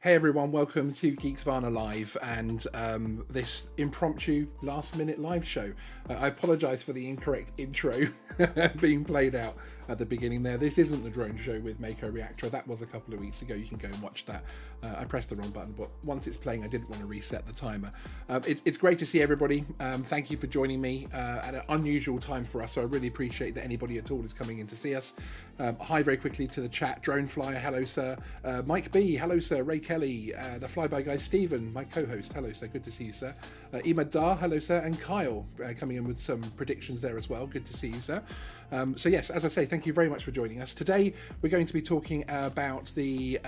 Hey everyone, welcome to Geeksvana Live and this impromptu last-minute live show. I apologise for the incorrect intro being played out at the beginning there. This isn't the drone show with Mako Reactor. That was a couple of weeks ago. You can go and watch that. I pressed the wrong button, but once it's playing, I didn't want to reset the timer. It's great to see everybody. Thank you for joining me at an unusual time for us, so I really appreciate that anybody at all is coming in to see us. Hi very quickly to the chat. Drone Flyer, hello sir. Mike B, hello sir. Ray Kelly, the Flyby guy Stephen, my co-host, hello sir, good to see you sir. Emad Dar, hello sir, and Kyle coming in with some predictions there as well, good to see you sir. So yes, as I say, thank you very much for joining us. Today we're going to be talking about the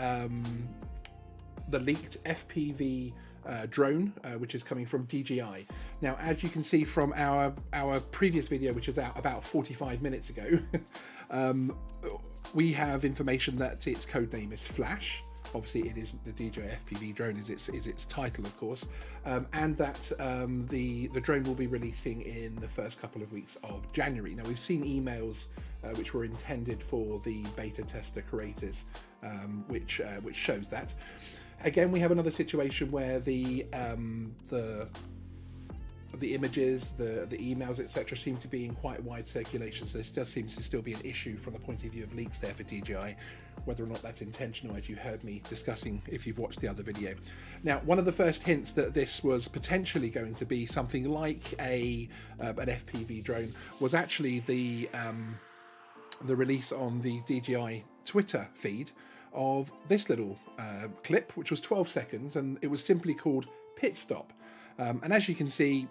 leaked FPV drone, which is coming from DJI. Now, as you can see from our previous video, which is out about 45 minutes ago, we have information that its code name is Flash. Obviously, it is the DJI FPV drone is its title, of course, and that the drone will be releasing in the first couple of weeks of January. Now, we've seen emails which were intended for the beta tester creators, which shows that. Again, we have another situation where the images, the emails, etc., seem to be in quite wide circulation. So this does seem to still be an issue from the point of view of leaks there for DJI, whether or not that's intentional, as you heard me discussing if you've watched the other video. Now, one of the first hints that this was potentially going to be something like an FPV drone was actually the release on the DJI Twitter feed of this little clip, which was 12 seconds, and it was simply called Pit Stop. And as you can see,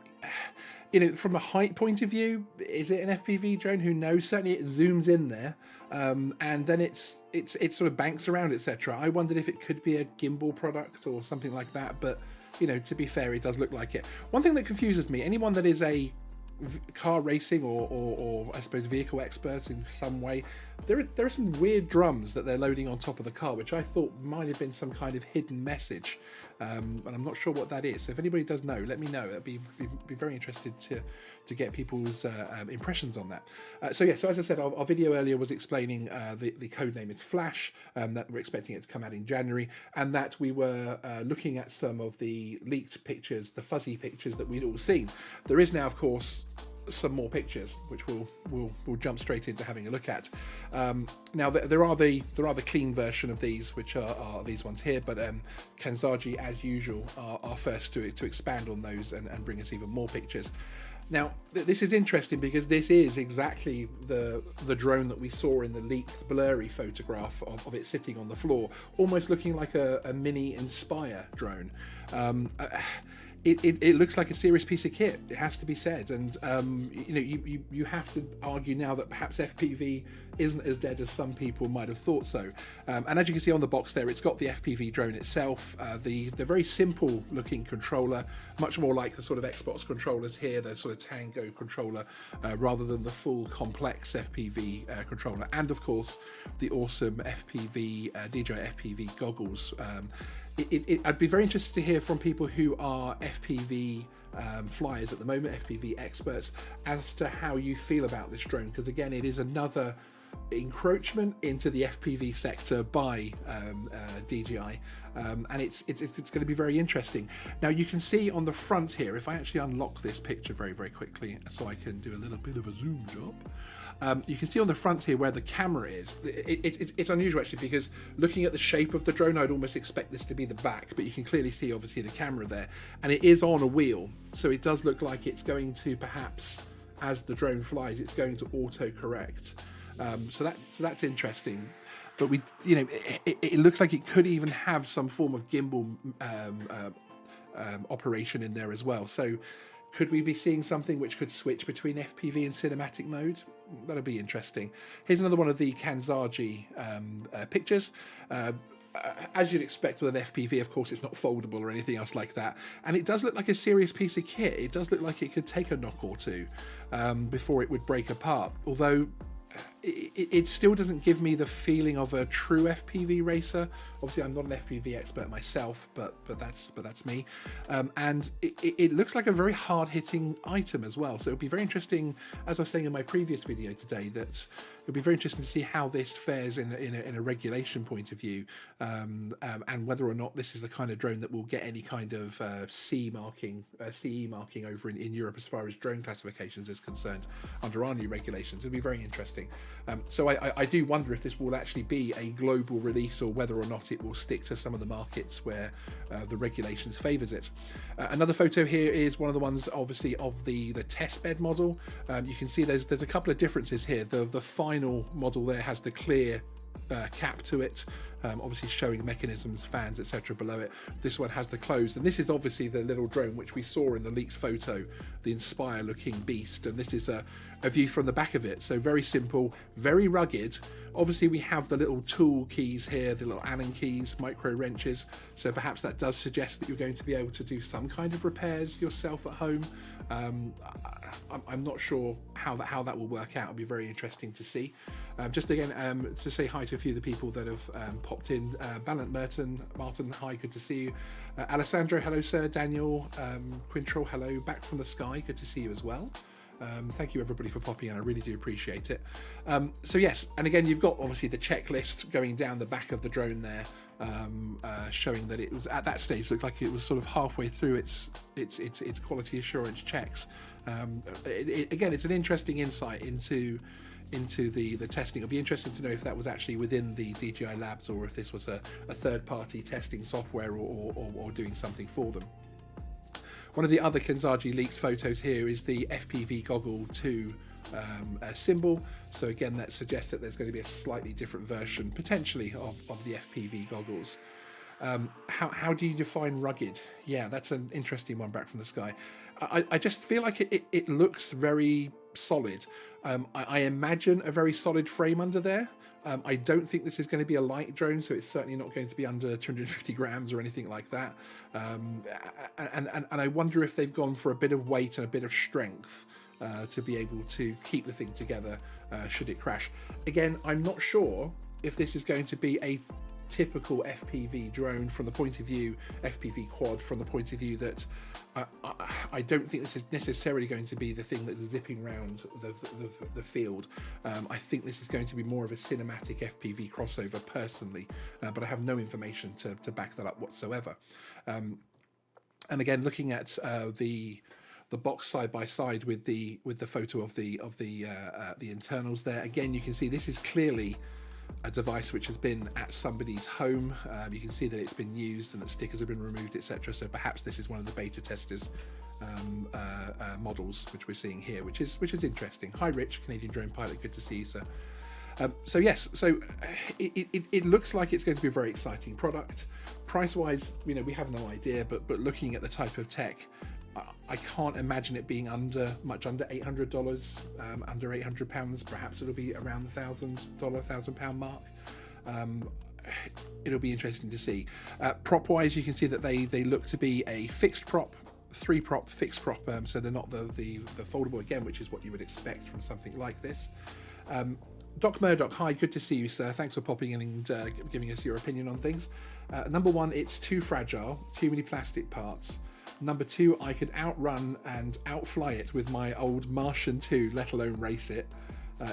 from a height point of view, is it an FPV drone? Who knows? Certainly it zooms in there, and then it sort of banks around, etc. I wondered if it could be a gimbal product or something like that, but to be fair, it does look like it. One thing that confuses me, anyone that is a car racing or I suppose vehicle experts in some way, there are some weird drums that they're loading on top of the car, which I thought might have been some kind of hidden message, and I'm not sure what that is. So if anybody does know, let me know. I'd be very interested to get people's impressions on that. So as I said, our video earlier was explaining the code name is Flash, that we're expecting it to come out in January, and that we were looking at some of the leaked pictures, the fuzzy pictures that we'd all seen. There is now, of course, some more pictures, which we'll jump straight into having a look at. Now there are the clean version of these, which are these ones here, but Kanzaji, as usual, are first to expand on those and bring us even more pictures. Now, this is interesting because this is exactly the drone that we saw in the leaked blurry photograph of it sitting on the floor, almost looking like a mini Inspire drone. It looks like a serious piece of kit, it has to be said, and you have to argue now that perhaps FPV isn't as dead as some people might have thought so. And as you can see on the box there, it's got the FPV drone itself, the very simple looking controller, much more like the sort of Xbox controllers here, the sort of Tango controller, rather than the full complex FPV controller, and of course the awesome FPV DJI FPV goggles. I'd be very interested to hear from people who are FPV flyers at the moment, FPV experts, as to how you feel about this drone, because again, it is another encroachment into the FPV sector by DJI, and it's going to be very interesting. Now you can see on the front here, if I actually unlock this picture very quickly so I can do a little bit of a zoom job, you can see on the front here where the camera is. It's unusual actually, because looking at the shape of the drone, I'd almost expect this to be the back, but you can clearly see obviously the camera there, and it is on a wheel, so it does look like it's going to, perhaps as the drone flies, it's going to auto-correct. So that's interesting, but it looks like it could even have some form of gimbal operation in there as well. So could we be seeing something which could switch between FPV and cinematic mode? That'll be interesting. Here's another one of the Kanzaji pictures. As you'd expect with an FPV, of course, it's not foldable or anything else like that. And it does look like a serious piece of kit. It does look like it could take a knock or two before it would break apart. Although, it still doesn't give me the feeling of a true FPV racer. Obviously, I'm not an FPV expert myself, but that's me. And it looks like a very hard-hitting item as well. So it'll be very interesting, as I was saying in my previous video today, that it'll be very interesting to see how this fares in a regulation point of view, and whether or not this is the kind of drone that will get any kind of CE marking over in Europe as far as drone classifications is concerned under our new regulations. It'll be very interesting. So I do wonder if this will actually be a global release, or whether or not it will stick to some of the markets where the regulations favours it. Another photo here is one of the ones, obviously, of the test bed model. You can see there's a couple of differences here. The final model there has the clear cap to it, obviously showing mechanisms, fans, etc. below it. This one has the closed, and this is obviously the little drone which we saw in the leaked photo, the Inspire looking beast, and this is a view from the back of it. So very simple, very rugged. Obviously we have the little tool keys here, the little Allen keys, micro wrenches, so perhaps that does suggest that you're going to be able to do some kind of repairs yourself at home. I'm not sure how that will work out. It'll be very interesting to see. Just again, to say hi to a few of the people that have popped in. Ballant Martin, hi, good to see you. Alessandro, hello sir. Daniel, Quintrell, hello. Back from the sky, good to see you as well. Thank you everybody for popping in, I really do appreciate it. So yes, and again you've got obviously the checklist going down the back of the drone there, showing that it was at that stage looked like it was sort of halfway through its quality assurance checks. Again, it's an interesting insight into the testing. It'll be interesting to know if that was actually within the DJI labs, or if this was a third-party testing software, or doing something for them. One of the other Kanzaji leaked photos here is the FPV Goggle 2 symbol. So again, that suggests that there's going to be a slightly different version, potentially, of the FPV goggles. How do you define rugged? Yeah, that's an interesting one back from the sky. I just feel like it looks very solid. I imagine a very solid frame under there. I don't think this is going to be a light drone, so it's certainly not going to be under 250 grams or anything like that. And I wonder if they've gone for a bit of weight and a bit of strength to be able to keep the thing together should it crash. Again, I'm not sure if this is going to be a typical FPV drone from the point of view, FPV quad from the point of view that I don't think this is necessarily going to be the thing that's zipping around the field. I think this is going to be more of a cinematic FPV crossover personally, but I have no information to back that up whatsoever. And again, looking at the box side by side with the photo of the internals there, again you can see this is clearly a device which has been at somebody's home. You can see that it's been used and that stickers have been removed, etc. So perhaps this is one of the beta testers models which we're seeing here, which is interesting. Hi Rich, Canadian drone pilot, good to see you sir. So yes, so it looks like it's going to be a very exciting product. Price wise, we have no idea, but looking at the type of tech, I can't imagine it being much under $800, under £800. Perhaps it'll be around the £1,000 mark. It'll be interesting to see. Prop wise, you can see that they look to be a fixed prop, 3-prop fixed prop, so they're not the foldable again, which is what you would expect from something like this. Doc Murdoch, hi, good to see you sir, thanks for popping in and giving us your opinion on things. Number one, it's too fragile, too many plastic parts. Number two, I could outrun and outfly it with my old Martian 2, let alone race it.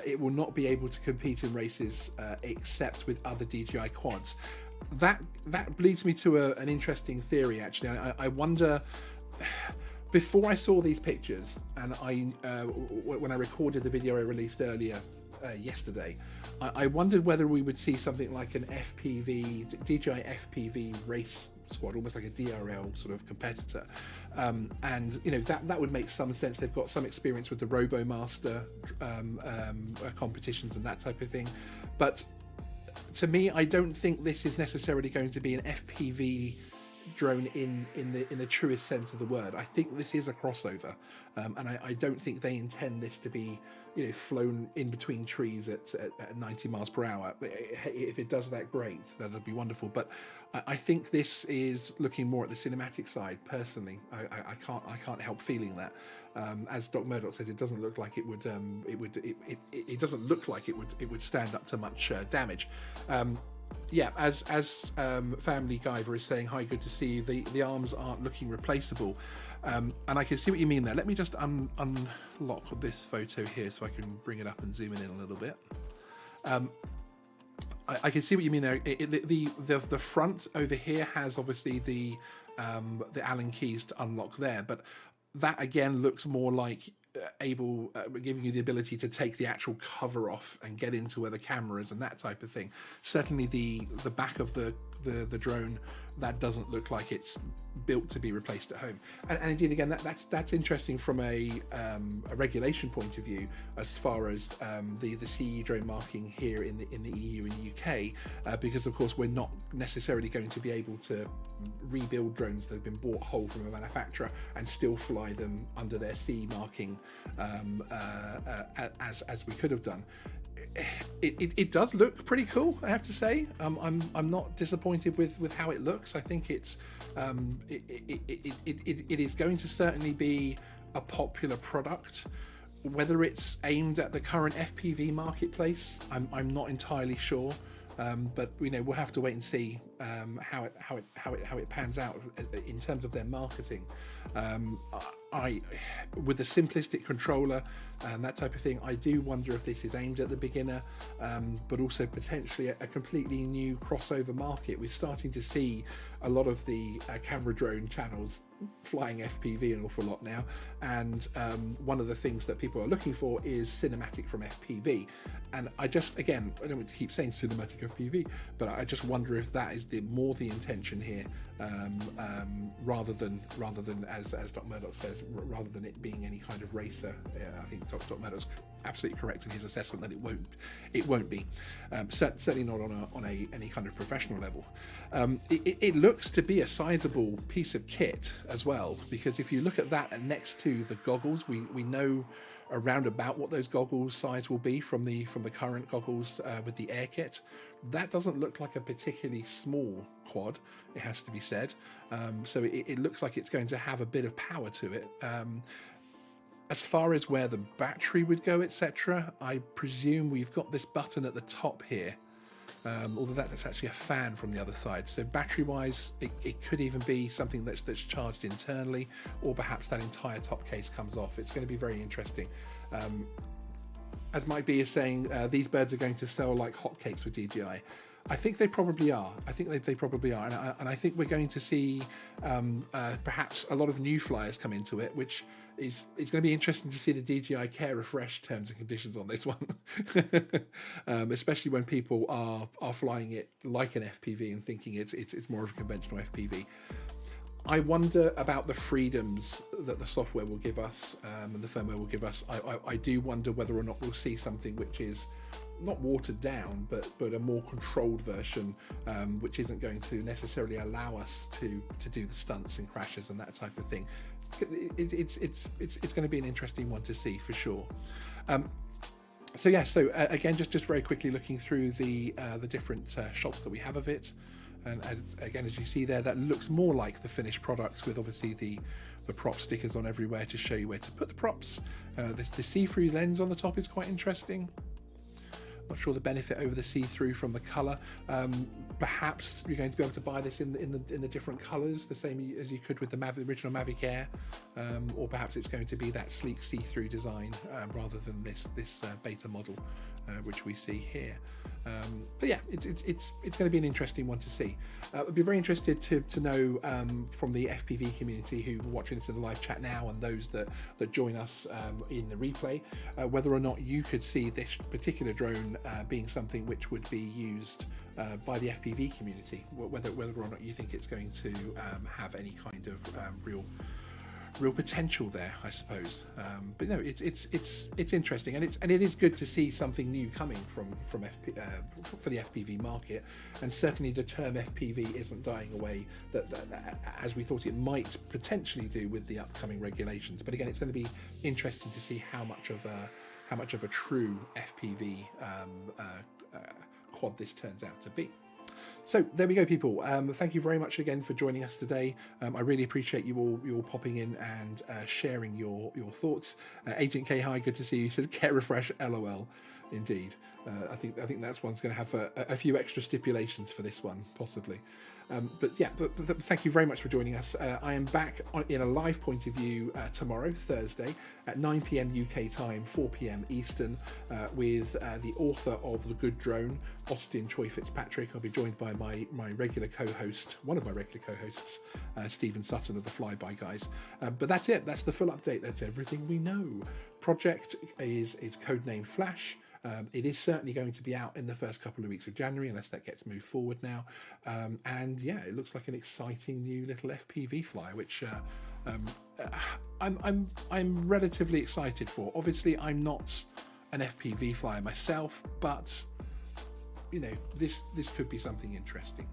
It will not be able to compete in races except with other DJI quads. That leads me to an interesting theory actually. I wonder, before I saw these pictures, and when I recorded the video I released earlier yesterday, I wondered whether we would see something like an FPV, DJI FPV race squad, almost like a DRL sort of competitor, and that would make some sense. They've got some experience with the RoboMaster competitions and that type of thing, but to me I don't think this is necessarily going to be an FPV drone in the truest sense of the word. I think this is a crossover, and I don't think they intend this to be, you know, flown in between trees at 90 miles per hour. If it does that, great, that'd be wonderful. But I think this is looking more at the cinematic side. Personally, I can't help feeling that. As Doc Murdoch says, it doesn't look like it would. It doesn't look like it would stand up to much damage. Yeah, as Family Guyver is saying, hi, good to see you. The arms aren't looking replaceable, and I can see what you mean there. Let me just unlock this photo here so I can bring it up and zoom in a little bit. I can see what you mean there. The front over here has obviously the Allen keys to unlock there, but that again looks more like giving you the ability to take the actual cover off and get into where the camera is and that type of thing. Certainly the back of the drone, that doesn't look like it's built to be replaced at home. And indeed, again, that's interesting from a regulation point of view, as far as the CE drone marking here in the EU and UK, because of course we're not necessarily going to be able to rebuild drones that have been bought whole from a manufacturer and still fly them under their CE marking as we could have done. It does look pretty cool, I have to say. I'm not disappointed with how it looks. I think it is going to certainly be a popular product. Whether it's aimed at the current FPV marketplace, I'm not entirely sure. But you know, we'll have to wait and see how it pans out in terms of their marketing. With the simplistic controller and that type of thing, I do wonder if this is aimed at the beginner, but also potentially a completely new crossover market. We're starting to see a lot of the camera drone channels flying FPV an awful lot now, and one of the things that people are looking for is cinematic from FPV. And I don't want to keep saying cinematic FPV, but I just wonder if that is the intention here, rather than as Doc Murdoch says, rather than it being any kind of racer. I think Doc Murdoch's absolutely correct in his assessment that it won't be, certainly not on any kind of professional level. It looks to be a sizable piece of kit as well, because if you look at that next to the goggles, we know around about what those goggles size will be from the current goggles with the air kit. That doesn't look like a particularly small quad, it has to be said. So it looks like it's going to have a bit of power to it. As far as where the battery would go, etc., I presume we've got this button at the top here, although that's actually a fan from the other side. So battery wise, it could even be something that's charged internally, or perhaps that entire top case comes off. It's going to be very interesting. As Mike B is saying, these birds are going to sell like hotcakes with DJI. I think they probably are. I think they probably are, and I think we're going to see perhaps a lot of new flyers come into it, which it's going to be interesting to see the DJI Care Refresh terms and conditions on this one, especially when people are flying it like an FPV and thinking it's more of a conventional FPV. I wonder about the freedoms that the software will give us and the firmware will give us. I do wonder whether or not we'll see something which is not watered down, but a more controlled version, which isn't going to necessarily allow us to do the stunts and crashes and that type of thing. It's going to be an interesting one to see for sure. So again, just very quickly looking through the different shots that we have of it. And as you see there, that looks more like the finished product, with obviously the prop stickers on everywhere to show you where to put the props. The see-through lens on the top is quite interesting. Not sure the benefit over the see-through from the color. Perhaps you're going to be able to buy this in the different colors, the same as you could with the original Mavic Air, or perhaps it's going to be that sleek see-through design rather than this beta model, which we see here. But yeah, it's going to be an interesting one to see. I'd be very interested to know from the FPV community who are watching this in the live chat now, and those that join us in the replay, whether or not you could see this particular drone being something which would be used by the FPV community, whether or not you think it's going to have any kind of real potential there, I suppose. But no, it's interesting, and it is good to see something new coming from for the FPV market, and certainly the term FPV isn't dying away that as we thought it might potentially do with the upcoming regulations. But again, it's going to be interesting to see how much of a true FPV quad this turns out to be. So there we go, people. Thank you very much again for joining us today. I really appreciate you all popping in and sharing your thoughts. Agent K, hi, good to see you. He says, get refresh, LOL. Indeed. I think that's one's going to have a few extra stipulations for this one, possibly. But thank you very much for joining us. I am back in a live point of view tomorrow, Thursday, at 9 p.m. UK time, 4 p.m. Eastern, with the author of The Good Drone, Austin Choi Fitzpatrick. I'll be joined by my regular co-host, one of my regular co-hosts, Stephen Sutton of the Flyby Guys. But that's it. That's the full update. That's everything we know. Project is Codename Flash. It is certainly going to be out in the first couple of weeks of January, unless that gets moved forward now. And yeah, it looks like an exciting new little FPV flyer, which I'm relatively excited for. Obviously, I'm not an FPV flyer myself, but you know, this could be something interesting.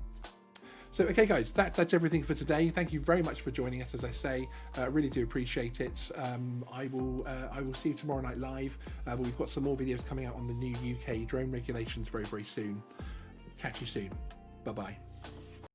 So, okay, guys, that's everything for today. Thank you very much for joining us. As I say, really do appreciate it. I will see you tomorrow night live. But we've got some more videos coming out on the new UK drone regulations very, very soon. Catch you soon. Bye-bye.